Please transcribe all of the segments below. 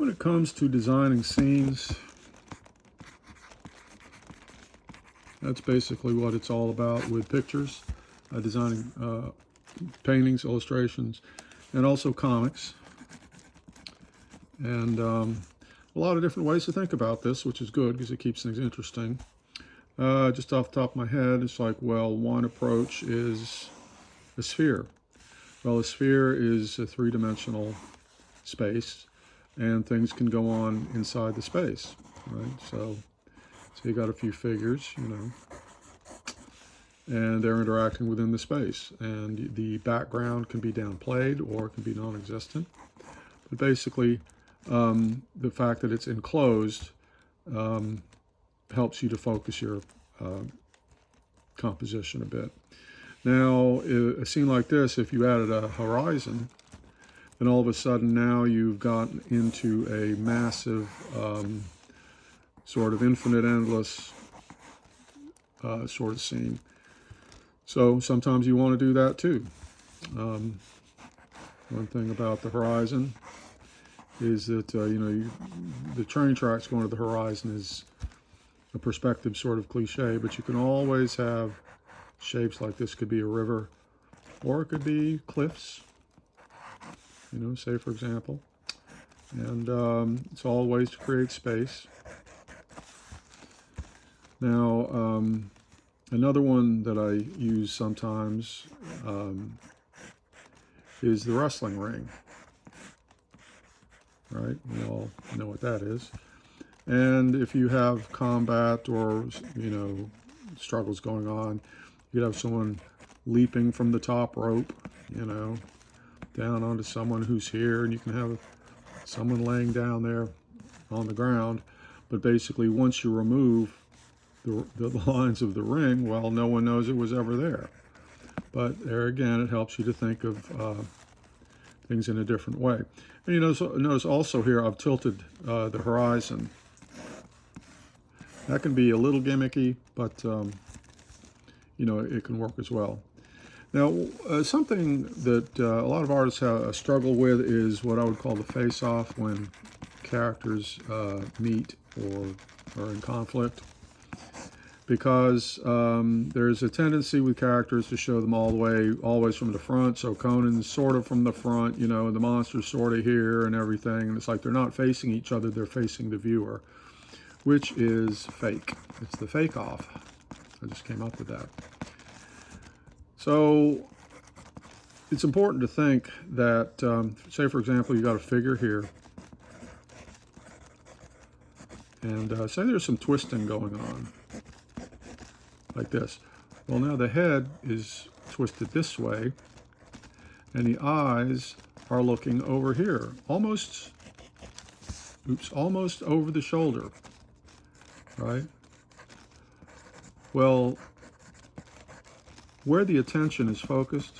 When it comes to designing scenes, that's basically what it's all about with pictures, designing paintings, illustrations, and also comics. And a lot of different ways to think about this, which is good because it keeps things interesting. Just off the top of my head, it's like, well, one approach is a sphere. Well, a sphere is a three-dimensional space, and things can go on inside the space, right? So you got a few figures, and they're interacting within the space. And the background can be downplayed or it can be non-existent. But basically, the fact that it's enclosed helps you to focus your composition a bit. Now, a scene like this, if you added a horizon, then all of a sudden now you've gotten into a massive sort of infinite, endless sort of scene. So sometimes you want to do that too. One thing about the horizon is that, the train tracks going to the horizon is a perspective sort of cliche, but you can always have shapes like this. Could be a river, or it could be cliffs, say for example. And it's all ways to create space. Now, another one that I use sometimes is the wrestling ring. Right? We all know what that is. And if you have combat or, struggles going on, you could have someone leaping from the top rope, down onto someone who's here, and you can have someone laying down there on the ground. But basically, once you remove the lines of the ring, well, no one knows it was ever there. But there again, it helps you to think of things in a different way. And notice also here I've tilted the horizon. That can be a little gimmicky, but it can work as well. Now, something that a lot of artists struggle with is what I would call the face-off, when characters meet or are in conflict. Because there's a tendency with characters to show them always from the front. So Conan's sort of from the front, the monster's sort of here and everything. And it's like they're not facing each other, they're facing the viewer, which is fake. It's the fake off. I just came up with that. So it's important to think that, say for example, you got a figure here. And say there's some twisting going on. Like this. Well, now the head is twisted this way, and the eyes are looking over here, almost over the shoulder, right? Well, where the attention is focused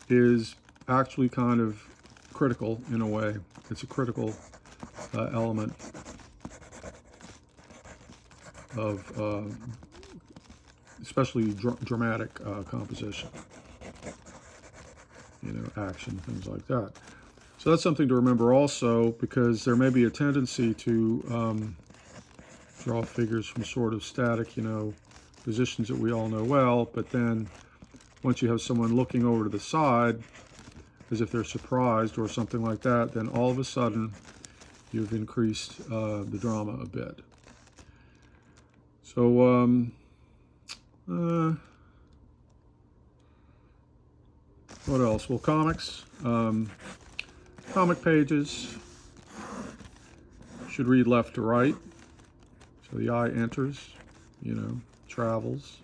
is actually kind of critical in a way. It's a critical element of especially dramatic composition, action, things like that. So that's something to remember also, because there may be a tendency to draw figures from sort of static, positions that we all know well, but then once you have someone looking over to the side as if they're surprised or something like that, then all of a sudden you've increased the drama a bit. So, what else? Well, comics. Comic pages should read left to right. So the eye enters, travels,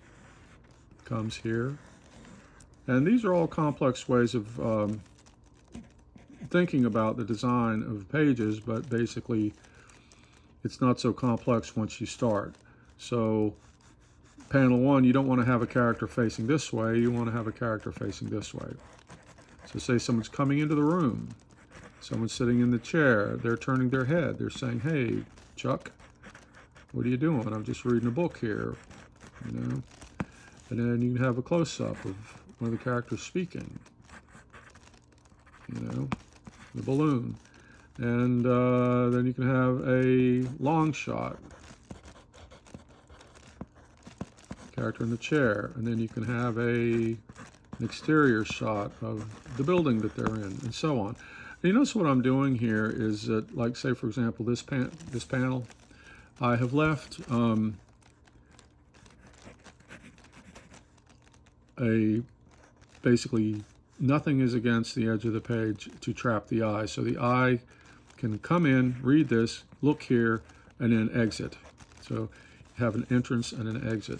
comes here. And these are all complex ways of thinking about the design of pages, but basically it's not so complex once you start. So panel 1, you don't want to have a character facing this way, you want to have a character facing this way. So say someone's coming into the room, someone's sitting in the chair, they're turning their head, they're saying, "Hey, Chuck, what are you doing? I'm just reading a book here," And then you can have a close-up of one of the characters speaking. you know, the balloon. And then you can have a long shot, character in the chair, and then you can have an exterior shot of the building that they're in, and so on. And you notice what I'm doing here is that, like, say for example, this panel, I have left basically nothing is against the edge of the page to trap the eye, so the eye can come in, read this, look here, and then exit. So you have an entrance and an exit.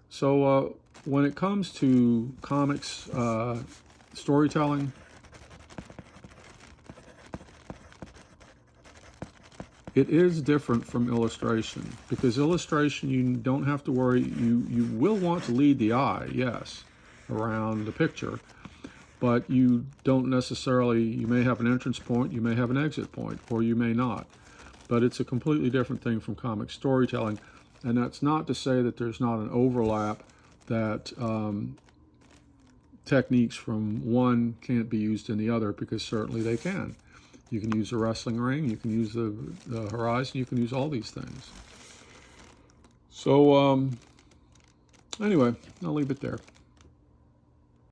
So when it comes to comics storytelling, it is different from illustration, because illustration, you don't have to worry. You will want to lead the eye, yes, around the picture, but you don't necessarily, you may have an entrance point, you may have an exit point, or you may not. But it's a completely different thing from comic storytelling. And that's not to say that there's not an overlap, that techniques from one can't be used in the other, because certainly they can. You can use the wrestling ring, you can use the horizon, you can use all these things. So anyway, I'll leave it there.